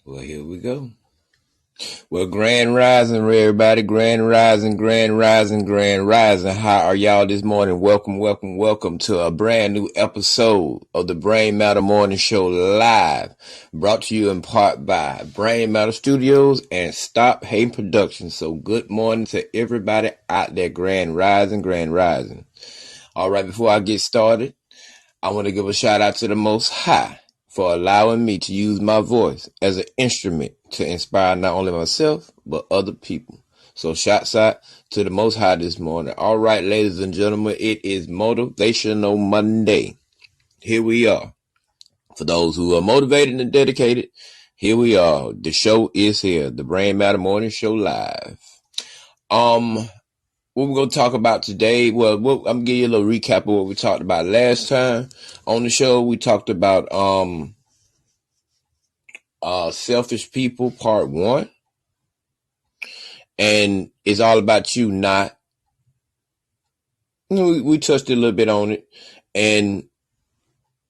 Well, here we go. Well, grand rising, everybody. Grand rising, grand rising, grand rising. How are y'all this morning? Welcome to a brand new episode of the Brain Matter Morning Show live. Brought to you in part by Brain Matter Studios and Stop Hating Productions. So good morning to everybody out there. Grand rising, grand rising. All right, before I get started, I want to give a shout out to the Most High for allowing me to use my voice as an instrument to inspire not only myself, but other people. So shouts out to the Most High this morning. All right, ladies and gentlemen, it is Motivational Monday. Here we are. For those who are motivated and dedicated, here we are. The show is here. The Brain Matter Morning Show live. What we're going to talk about today, well, I'm going to give you a little recap of what we talked about last time on the show. We talked about Selfish People, Part 1. And it's all about you, not. We touched a little bit on it. And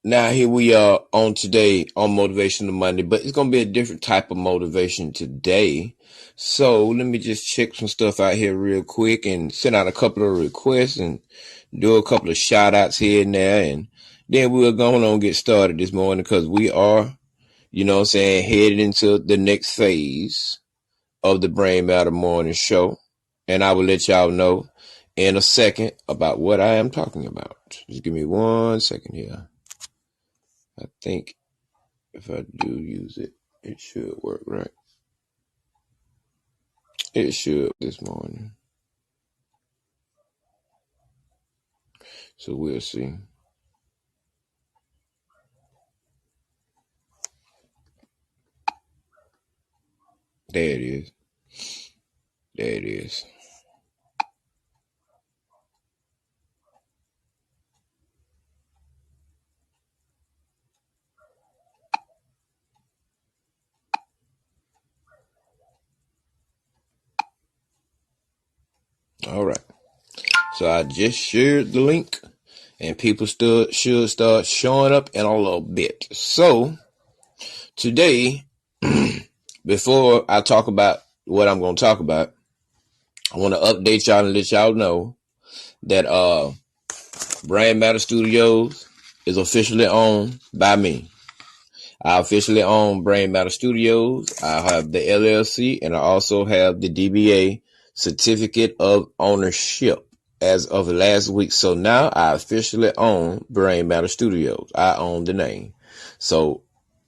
now here we are on today on Motivational Monday. But it's going to be a different type of motivation today. So let me just check some stuff out here real quick and send out a couple of requests and do a couple of shout outs here and there. And then we're going to get started this morning because we are, headed into the next phase of the Brain Matter Morning Show. And I will let y'all know in a second about what I am talking about. Just give me 1 second here. I think if I do use it, it should work, right? It should this morning. So we'll see. There it is. There it is. All right. So I just shared the link and people should start showing up in a little bit. So today, before I talk about what I'm going to talk about, I want to update y'all and let y'all know that Brain Matter Studios is officially owned by me. I officially own Brain Matter Studios. I have the LLC and I also have the DBA Certificate of Ownership as of last week. So now I officially own Brain Matter Studios. I own the name. So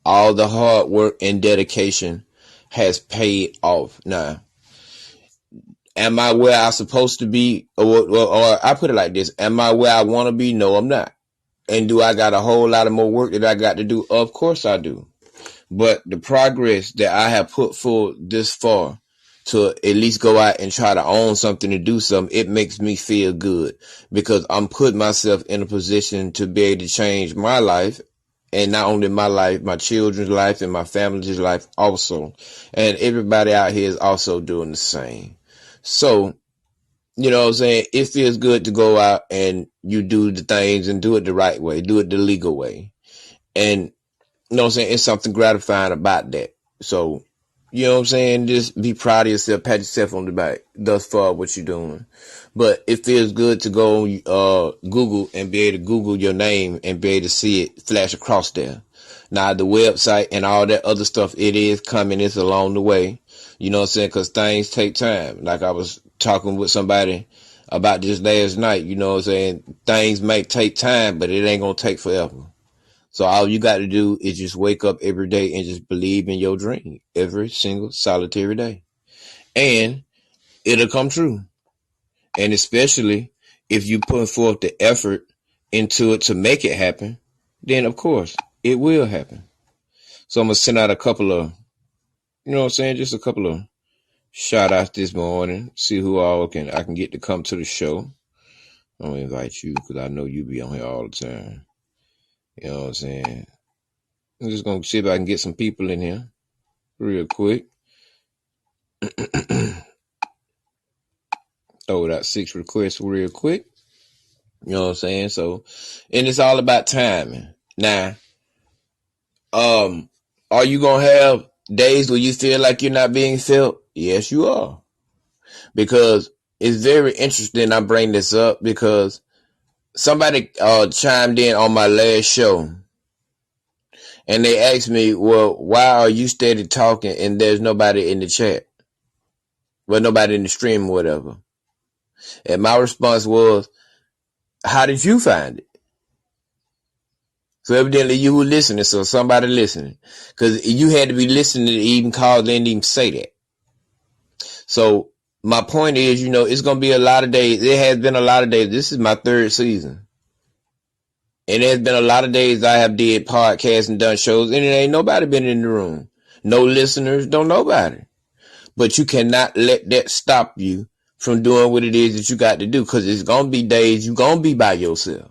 all the hard work and dedication has paid off. Now, am I where I'm supposed to be? Or I put it like this. Am I where I want to be? No, I'm not. And do I got a whole lot of more work that I got to do? Of course I do. But the progress that I have put forward this far to at least go out and try to own something, to do something, it makes me feel good because I'm putting myself in a position to be able to change my life. And not only my life, my children's life and my family's life also. And everybody out here is also doing the same. So, you know what I'm saying? It feels good to go out and you do the things and do it the right way, do it the legal way. And, you know what I'm saying? It's something gratifying about that. So, you know what I'm saying? Just be proud of yourself, pat yourself on the back thus far what you're doing. But it feels good to go on Google and be able to Google your name and be able to see it flash across there. Now, the website and all that other stuff, it is coming. It's along the way. You know what I'm saying? Because things take time. Like I was talking with somebody about this last night. You know what I'm saying? Things may take time, but it ain't going to take forever. So all you got to do is just wake up every day and just believe in your dream every single solitary day. And it'll come true. And especially if you put forth the effort into it to make it happen, then of course it will happen. So I'm going to send out a couple of, you know what I'm saying, just a couple of shout outs this morning. See who all I can get to come to the show. I'm going to invite you because I know you be on here all the time. You know what I'm saying? I'm just going to see if I can get some people in here real quick. Throw out 6 requests real quick. You know what I'm saying? So, and it's all about timing. Now, are you going to have days where you feel like you're not being felt? Yes, you are. Because it's very interesting I bring this up because somebody chimed in on my last show and they asked me, well, why are you steady talking and there's nobody in the chat? Well, nobody in the stream or whatever. And my response was, how did you find it? So evidently you were listening, so somebody listening. Because you had to be listening to even call, they didn't even say that. So my point is, it's going to be a lot of days. It has been a lot of days. This is my third season. And there's been a lot of days I have did podcasts and done shows, and it ain't nobody been in the room. No listeners, don't nobody. But you cannot let that stop you from doing what it is that you got to do, because it's going to be days you're going to be by yourself.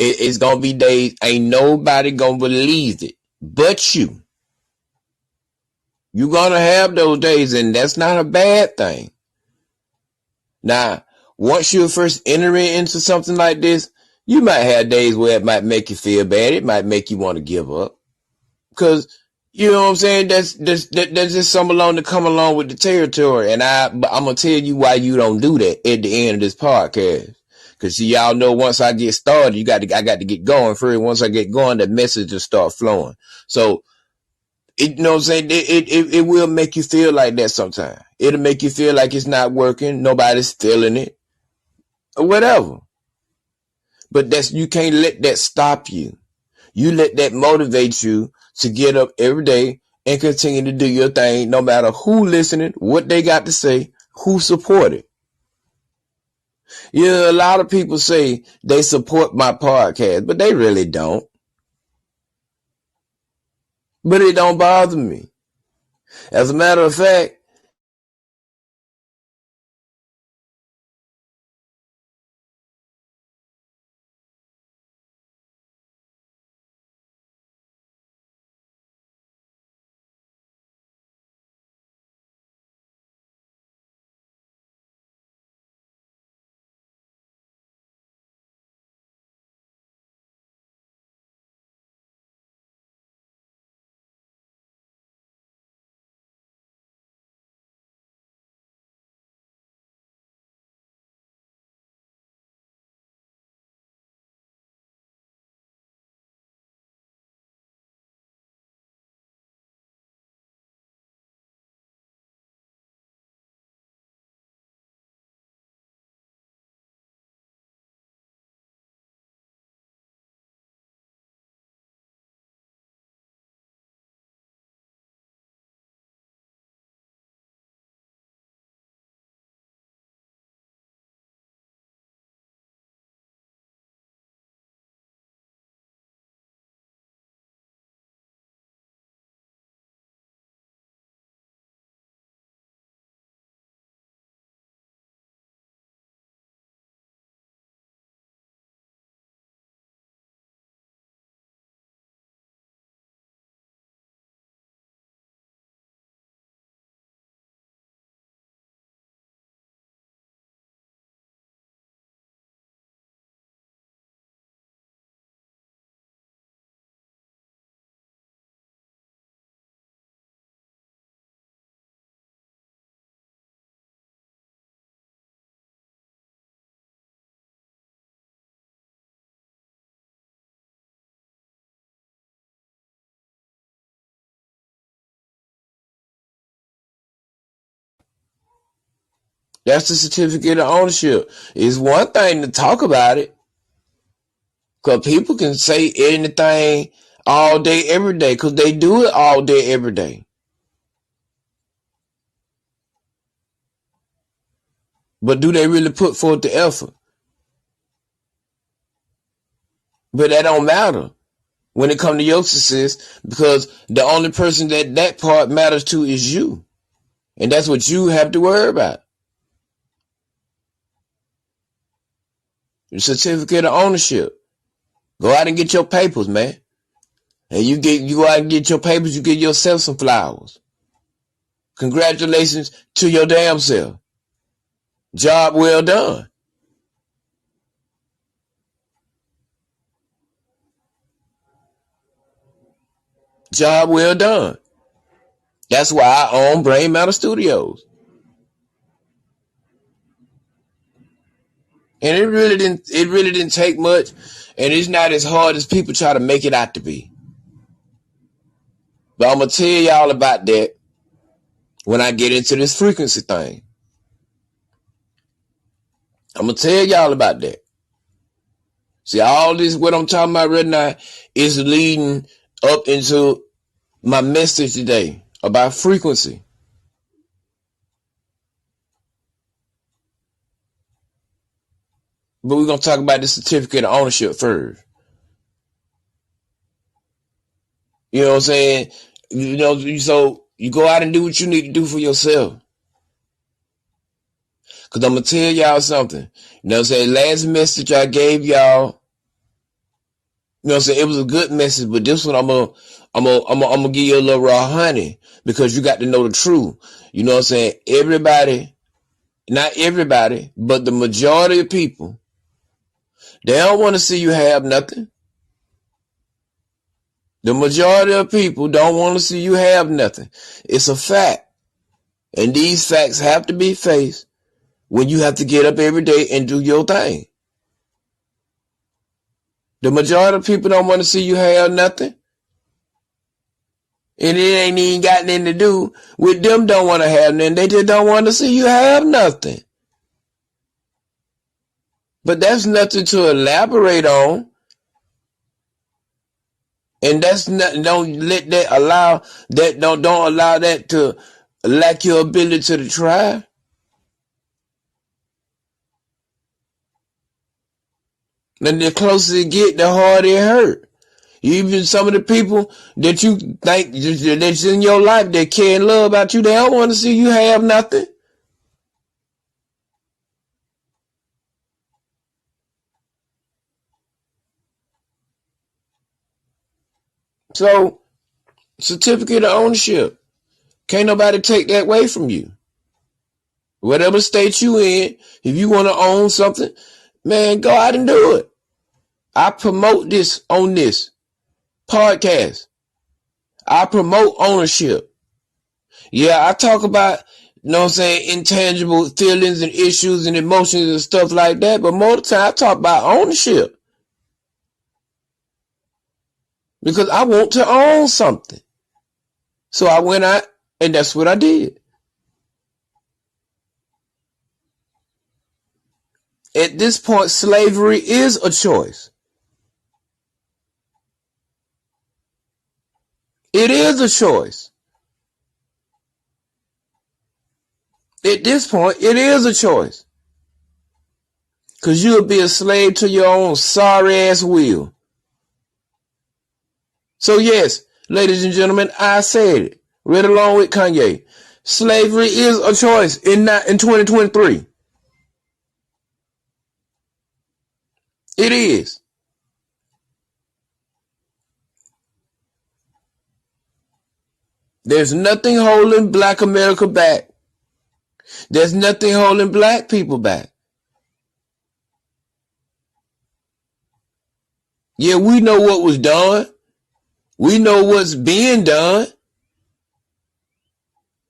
It's going to be days ain't nobody going to believe it but you. You're going to have those days, and that's not a bad thing. Now, once you're first entering into something like this, you might have days where it might make you feel bad. It might make you want to give up. Because, you know what I'm saying? That's just some along to come along with the territory. And I'm going to tell you why you don't do that at the end of this podcast. Because y'all know once I get started, I got to get going first. Once I get going, the message will start flowing. So, you know what I'm saying? It will make you feel like that sometimes. It'll make you feel like it's not working. Nobody's feeling it. Or whatever. But you can't let that stop you. You let that motivate you to get up every day and continue to do your thing, no matter who listening, what they got to say, who support it. A lot of people say they support my podcast, but they really don't. But it don't bother me. As a matter of fact, that's the certificate of ownership. It's one thing to talk about it, because people can say anything all day, every day, because they do it all day, every day. But do they really put forth the effort? But that don't matter when it comes to your success, because the only person that part matters to is you. And that's what you have to worry about. Your certificate of ownership. Go out and get your papers, man. And you go out and get your papers, you get yourself some flowers. Congratulations to your damn self. Job well done. Job well done. That's why I own Brain Matter Studios. And it really didn't take much, and it's not as hard as people try to make it out to be. But I'm gonna tell y'all about that when I get into this frequency thing. I'm gonna tell y'all about that. See, all this what I'm talking about right now is leading up into my message today about frequency. But we're gonna talk about the certificate of ownership first. You know what I'm saying? You know, so you go out and do what you need to do for yourself. Cause I'm gonna tell y'all something. You know what I'm saying? Last message I gave y'all, you know what I'm saying? It was a good message, but this one I'm gonna give you a little raw honey because you got to know the truth. You know what I'm saying? Everybody, not everybody, but the majority of people, they don't want to see you have nothing. The majority of people don't want to see you have nothing. It's a fact. And these facts have to be faced when you have to get up every day and do your thing. The majority of people don't want to see you have nothing. And it ain't even got nothing to do with them don't want to have nothing. They just don't want to see you have nothing. But that's nothing to elaborate on. And that's not, don't let that allow that, don't allow that to lack your ability to try. And the closer it get, the harder it hurt. Even some of the people that you think that's in your life that care and love about you, they don't want to see you have nothing. So, certificate of ownership. Can't nobody take that away from you. Whatever state you in, if you want to own something, man, go out and do it. I promote this on this podcast. I promote ownership. Yeah, I talk about, you know what I'm saying, intangible feelings and issues and emotions and stuff like that, but more of the time I talk about ownership. Because I want to own something. So I went out and that's what I did. At this point, slavery is a choice. It is a choice. At this point, it is a choice. Because you'll be a slave to your own sorry ass will. So yes, ladies and gentlemen, I said it. Right along with Kanye. Slavery is a choice in 2023. It is. There's nothing holding Black America back. There's nothing holding Black people back. Yeah, we know what was done. We know what's being done.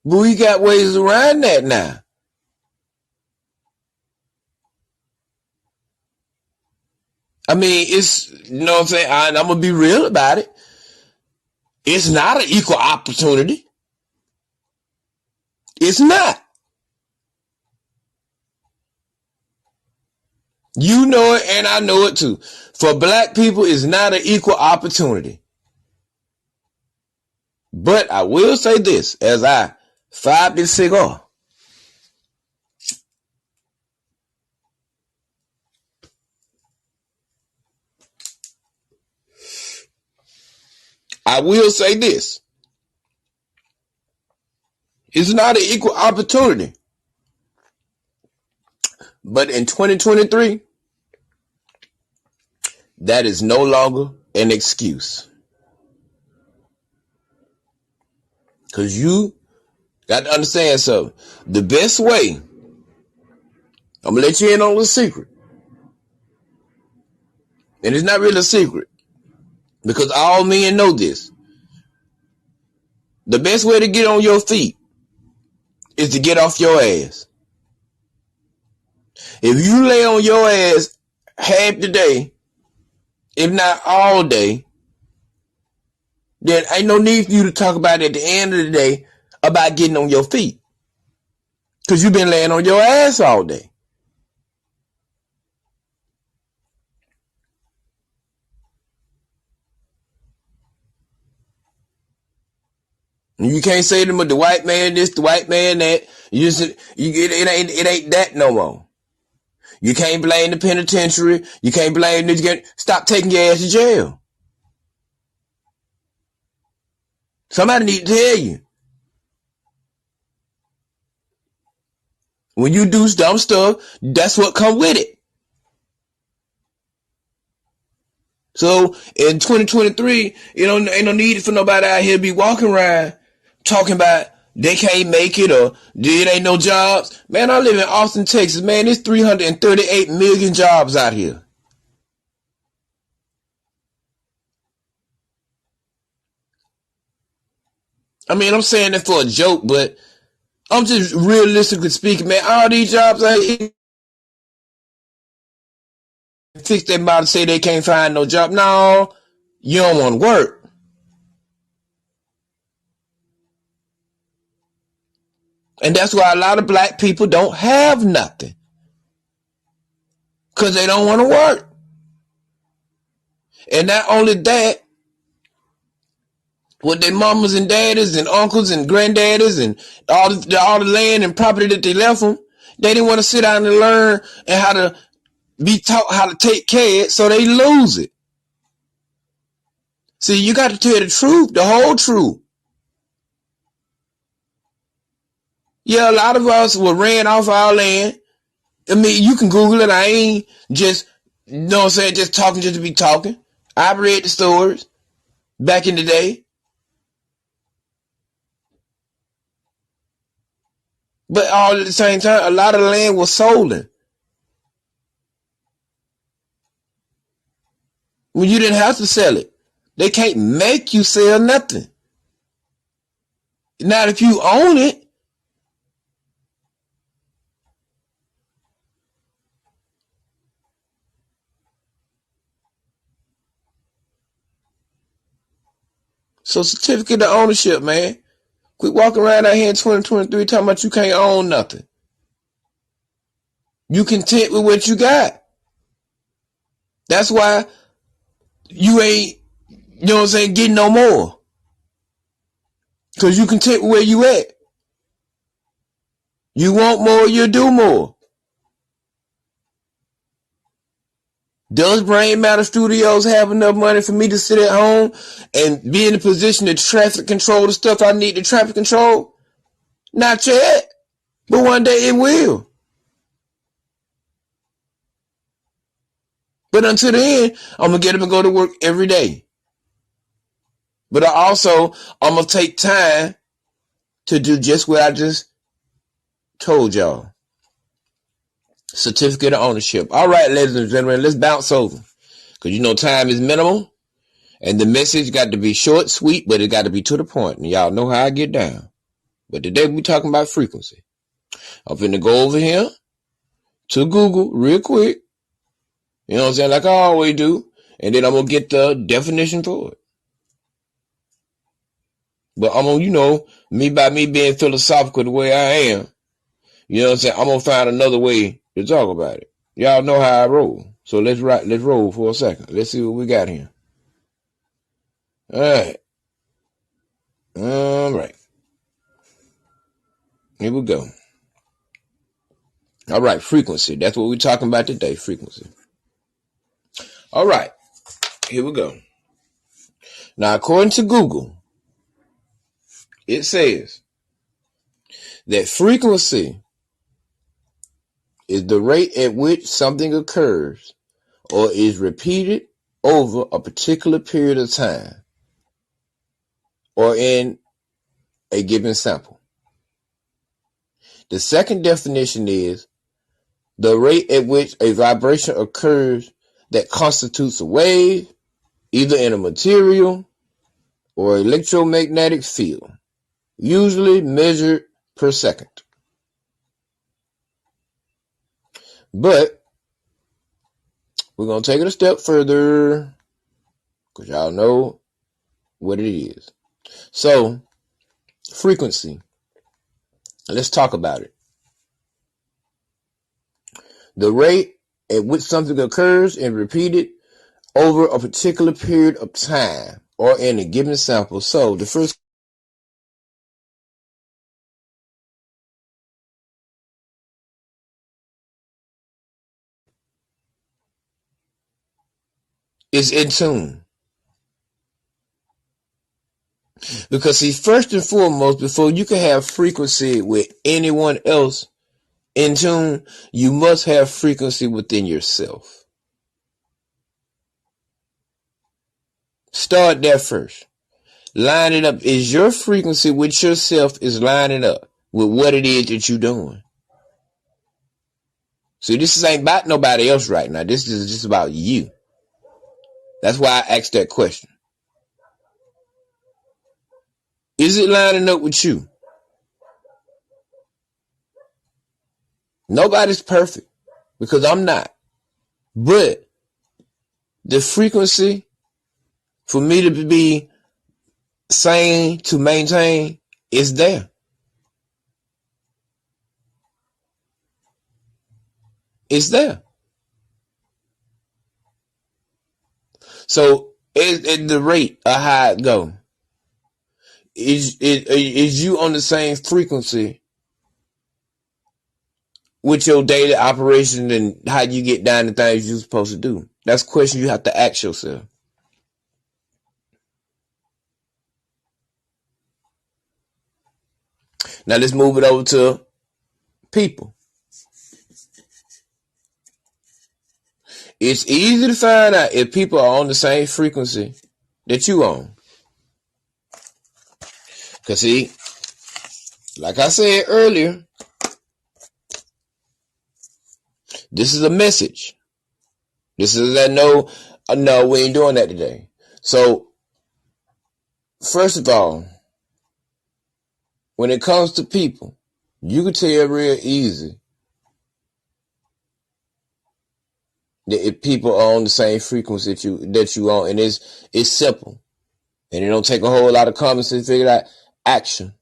But we got ways around that now. I mean, it's, you know what I'm saying? I'm going to be real about it. It's not an equal opportunity. It's not. You know it and I know it too. For Black people, it's not an equal opportunity. But I will say this as I fire this cigar. I will say this. It's not an equal opportunity. But in 2023, that is no longer an excuse. Because you got to understand something. The best way, I'm going to let you in on a secret. And it's not really a secret. Because all men know this. The best way to get on your feet is to get off your ass. If you lay on your ass half the day, if not all day, then ain't no need for you to talk about it at the end of the day about getting on your feet. Because you've been laying on your ass all day. And you can't say to them, the white man this, the white man that. It ain't that no more. You can't blame the penitentiary. You can't blame the. Stop taking your ass to jail. Somebody need to tell you. When you do dumb stuff, that's what come with it. So in 2023, ain't no need for nobody out here to be walking around talking about they can't make it or it ain't no jobs. Man, I live in Austin, Texas. Man, there's 338 million jobs out here. I mean, I'm saying that for a joke, but I'm just realistically speaking, man, all these jobs out here, fix that mouth and say they can't find no job. No, you don't want to work. And that's why a lot of black people don't have nothing. Because they don't want to work. And not only that, with their mamas and daddies and uncles and granddaddies and all the land and property that they left them, they didn't want to sit down and learn and how to be taught how to take care of it, so they lose it. See, you got to tell the truth, the whole truth. Yeah, a lot of us were ran off our land. I mean, you can Google it. I ain't just, just talking just to be talking. I've read the stories back in the day. But all at the same time, a lot of the land was stolen. When you didn't have to sell it. They can't make you sell nothing. Not if you own it. So certificate of ownership, man. Quit walking around out here in 2023 talking about you can't own nothing. You content with what you got. That's why you ain't, getting no more. Because you content with where you at. You want more, you'll do more. Does Brain Matter Studios have enough money for me to sit at home and be in a position to traffic control the stuff I need to traffic control? Not yet. But one day it will. But until then, I'm going to get up and go to work every day. But I'm going to take time to do just what I just told y'all. Certificate of ownership. All right, ladies and gentlemen, let's bounce over. Because time is minimal. And the message got to be short, sweet, but it got to be to the point. And y'all know how I get down. But today we talking about frequency. I'm finna go over here to Google real quick. You know what I'm saying? Like I always do. And then I'm going to get the definition for it. But I'm going to, me being philosophical the way I am, you know what I'm saying? I'm going to find another way to talk about it. Y'all know how I roll. So let's roll for a second. Let's see what we got here. All right. Here we go. All right, frequency. That's what we're talking about today, frequency. All right, here we go. Now, according to Google, it says that frequency is the rate at which something occurs or is repeated over a particular period of time or in a given sample. The second definition is the rate at which a vibration occurs that constitutes a wave, either in a material or electromagnetic field. usually measured per second. But we're going to take it a step further because y'all know what it is. So, frequency. Let's talk about it. The rate at which something occurs and repeated over a particular period of time or in a given sample. So, the first is in tune. Because see, first and foremost, before you can have frequency with anyone else in tune, you must have frequency within yourself. Start there first. Line it up. Is your frequency with yourself is lining up with what it is that you're doing? See, this ain't about nobody else right now. This is just about you. That's why I asked that question. Is it lining up with you? Nobody's perfect because I'm not. But the frequency for me to be sane, to maintain, is there. It's there. So at the rate of how it go, is you on the same frequency with your daily operation and how you get down the things you're supposed to do? That's a question you have to ask yourself. Now let's move it over to people. It's easy to find out if people are on the same frequency that you on. Because see, like I said earlier, this is a message. This is that no, we ain't doing that today. So, first of all, when it comes to people, you can tell real easy that if people are on the same frequency that you on, and it's simple, and it don't take a whole lot of common sense to figure out action.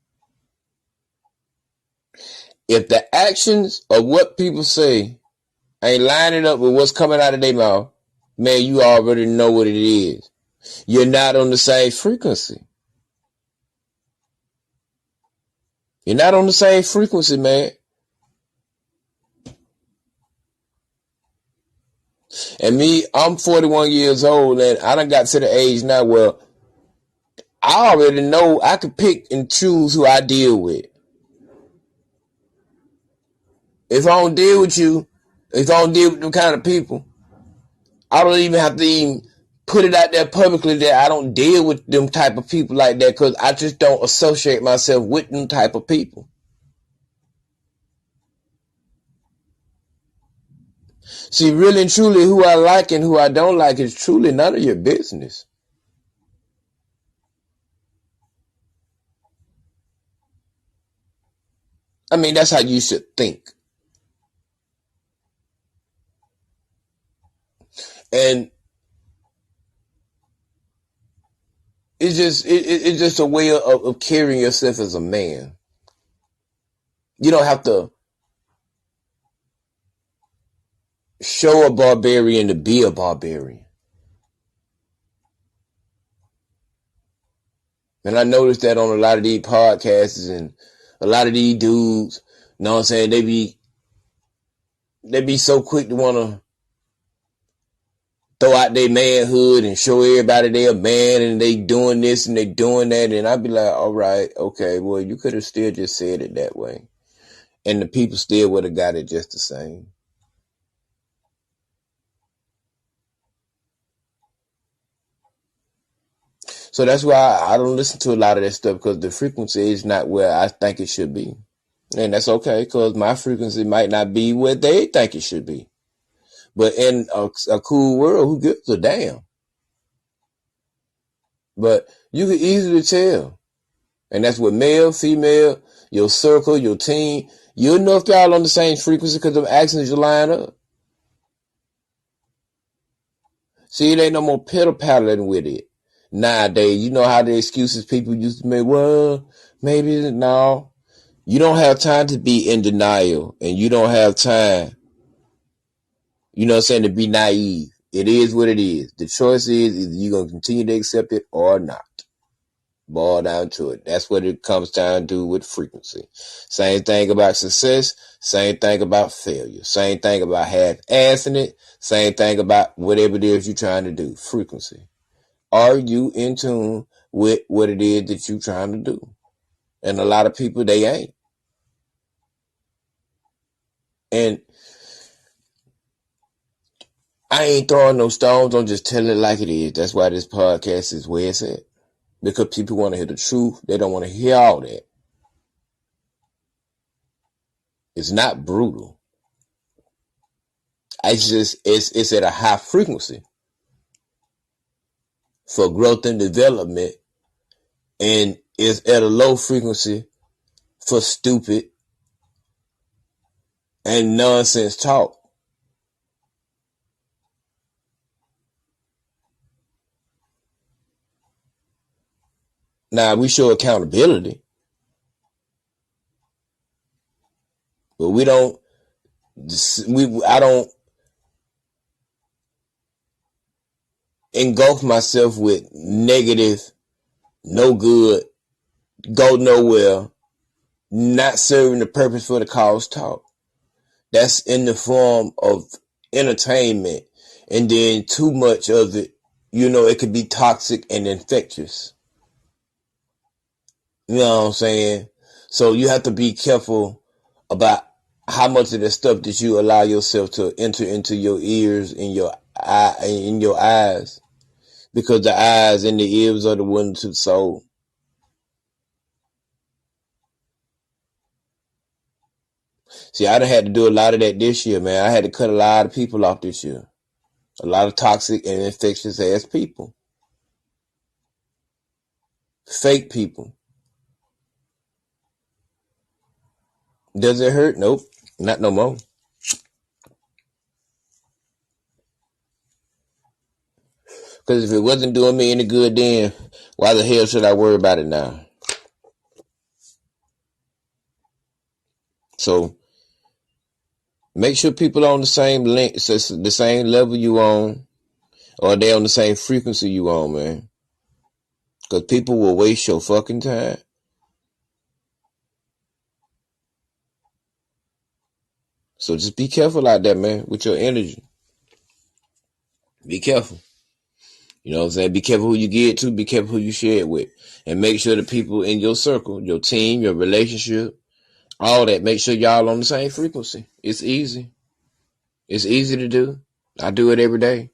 If the actions of what people say ain't lining up with what's coming out of their mouth, man, you already know what it is. You're not on the same frequency. You're not on the same frequency, man. And me, I'm 41 years old, and I done got to the age now where I already know I can pick and choose who I deal with. If I don't deal with you, if I don't deal with them kind of people, I don't even have to even put it out there publicly that I don't deal with them type of people like that, because I just don't associate myself with them type of people. See, really and truly, who I like and who I don't like is truly none of your business. I mean, that's how you should think. And it's just a way of carrying yourself as a man. You don't have to show a barbarian to be a barbarian. And I noticed that on a lot of these podcasts and a lot of these dudes, you know what I'm saying, they be so quick to want to throw out their manhood and show everybody they a man and they doing this and they doing that. And I'd be like, all right, okay, well, you could have still just said it that way. And the people still would have got it just the same. So that's why I don't listen to a lot of that stuff, because the frequency is not where I think it should be. And that's okay, because my frequency might not be where they think it should be. But in a cool world, who gives a damn? But you can easily tell And that's with male, female, your circle, your team. You'll know if y'all on the same frequency because the actions you line up. See, it ain't no more pitter pattering with it. Nowadays, you know how the excuses people used to make, well, maybe no. You don't have time to be in denial, and you don't have time, you know what I'm saying, to be naive. It is what it is. The choice is either you're going to continue to accept it or not. Boil down to it. That's what it comes down to with frequency. Same thing about success. Same thing about failure. Same thing about half-assing it. Same thing about whatever it is you're trying to do. Frequency. Are you in tune with what it is that you're trying to do? And a lot of people, they ain't. And I ain't throwing no stones. I'm just telling it like it is. That's why this podcast is where it's at. Because people want to hear the truth. They don't want to hear all that. It's not brutal. It's just, it's at a high frequency for growth and development. And it's at a low frequency for stupid and nonsense talk. Now, we show accountability, but I don't engulf myself with negative, no good, go nowhere, not serving the purpose for the cause talk. That's in the form of entertainment, and then too much of it, it could be toxic and infectious. You know what I'm saying? So you have to be careful about how much of the stuff that you allow yourself to enter into your ears and your eyes, because the eyes and the ears are the ones to the soul. See, I done had to do a lot of that this year, man. I had to cut a lot of people off this year. A lot of toxic and infectious ass people. Fake people. Does it hurt? Nope. Not no more. Because if it wasn't doing me any good then, why the hell should I worry about it now? So, make sure people are on the same link, the same level you on, or they on the same frequency you on, man. Because people will waste your fucking time. So just be careful out there, man, with your energy. Be careful. You know what I'm saying? Be careful who you get to. Be careful who you share it with. And make sure the people in your circle, your team, your relationship, all that, make sure y'all on the same frequency. It's easy. It's easy to do. I do it every day.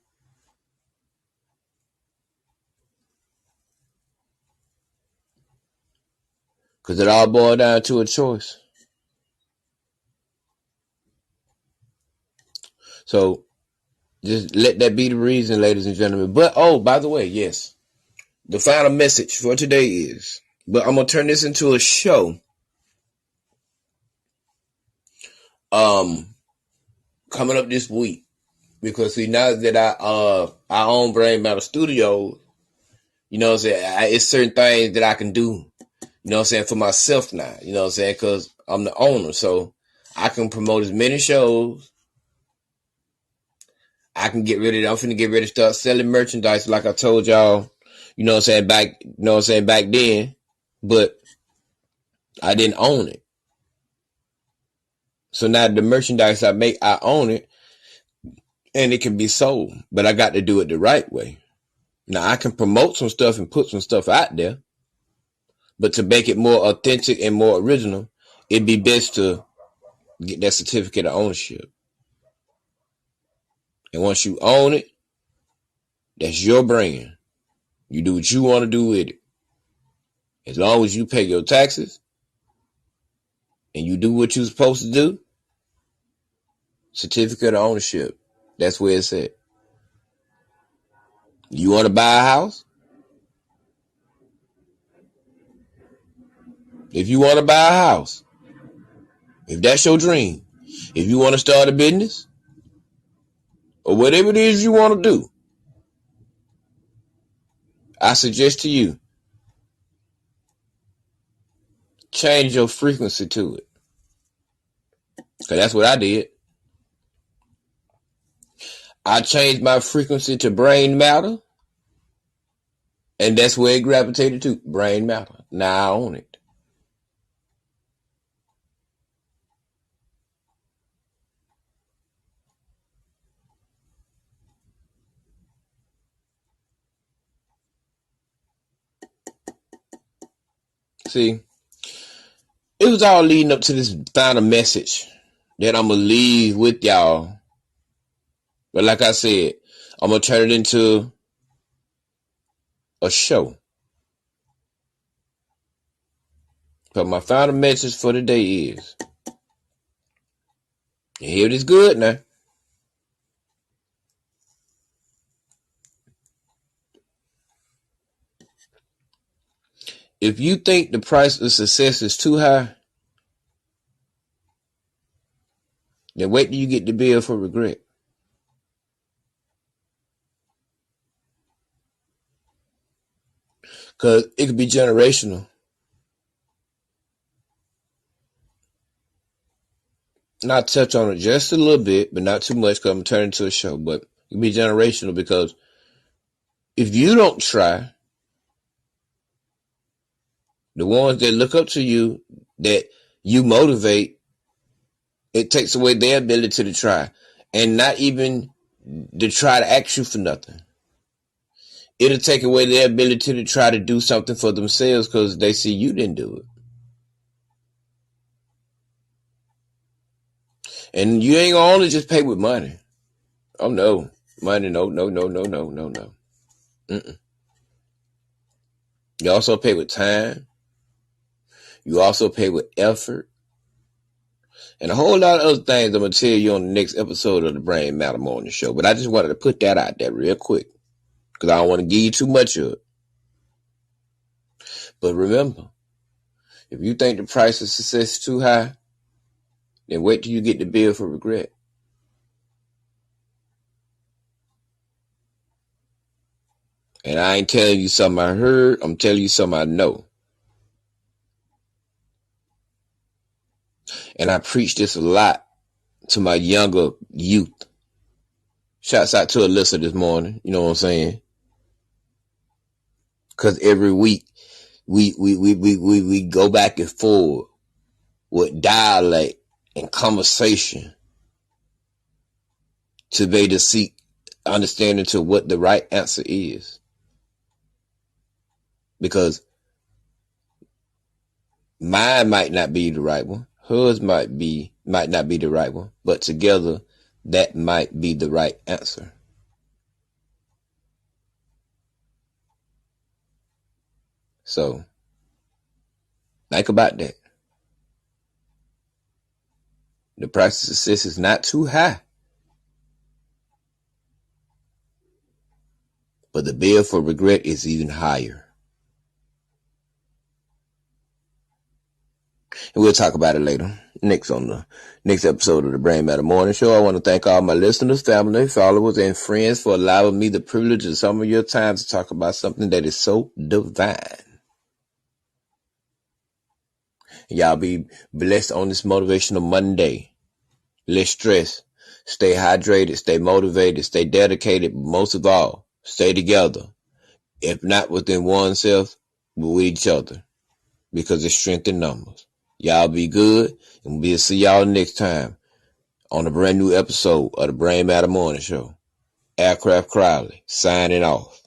Because it all boils down to a choice. So just let that be the reason, ladies and gentlemen. But, by the way, yes. The final message for today is, but I'm going to turn this into a show. Coming up this week. Because see, now that I own Brain Matter Studios, you know what I'm saying, it's certain things that I can do, you know what I'm saying, for myself now, you know what I'm saying, because I'm the owner, so I can promote as many shows. I can I'm finna get ready to start selling merchandise like I told y'all, you know what I'm saying, back then, but I didn't own it. So now the merchandise I make, I own it, and it can be sold, but I got to do it the right way. Now I can promote some stuff and put some stuff out there, but to make it more authentic and more original, it'd be best to get that certificate of ownership. And once you own it, that's your brand. You do what you want to do with it. As long as you pay your taxes and you do what you're supposed to do, certificate of ownership, that's where it's at. You want to buy a house? If you want to buy a house, if that's your dream, if you want to start a business, or whatever it is you want to do, I suggest to you, change your frequency to it. Because that's what I did. I changed my frequency to brain matter, and that's where it gravitated to, brain matter. Now I own it. See, it was all leading up to this final message that I'm going to leave with y'all. But like I said, I'm going to turn it into a show. But my final message for the day is, and here it is good now. If you think the price of success is too high, then wait till you get the bill for regret. Because it could be generational. And I'll touch on it just a little bit, but not too much because I'm turning to a show. But it could be generational because if you don't try, the ones that look up to you, that you motivate, it takes away their ability to try. And not even to try to ask you for nothing. It'll take away their ability to try to do something for themselves because they see you didn't do it. And you ain't gonna only just pay with money. Oh no. Money, no. Mm-mm. You also pay with time. You also pay with effort. And a whole lot of other things I'm going to tell you on the next episode of the Brain Matter Morning Show. But I just wanted to put that out there real quick. Because I don't want to give you too much of it. But remember, if you think the price of success is too high, then wait till you get the bill for regret. And I ain't telling you something I heard. I'm telling you something I know. And I preach this a lot to my younger youth. Shouts out to Alyssa this morning. You know what I'm saying? Because every week we go back and forth with dialect and conversation to be able to seek understanding to what the right answer is. Because mine might not be the right one. Hers might not be the right one. But together, that might be the right answer. So, think about that. The price of success is not too high. But the bill for regret is even higher. And we'll talk about it later. Next on the next episode of the Brain Matter Morning Show. I want to thank all my listeners, family, followers, and friends for allowing me the privilege of some of your time to talk about something that is so divine. Y'all be blessed on this motivational Monday. Less stress. Stay hydrated. Stay motivated. Stay dedicated. But most of all, stay together. If not within oneself, but with each other. Because it's strength in numbers. Y'all be good. And we'll see y'all next time on a brand new episode of the Brain Matter Morning Show. Aircraft Crowley signing off.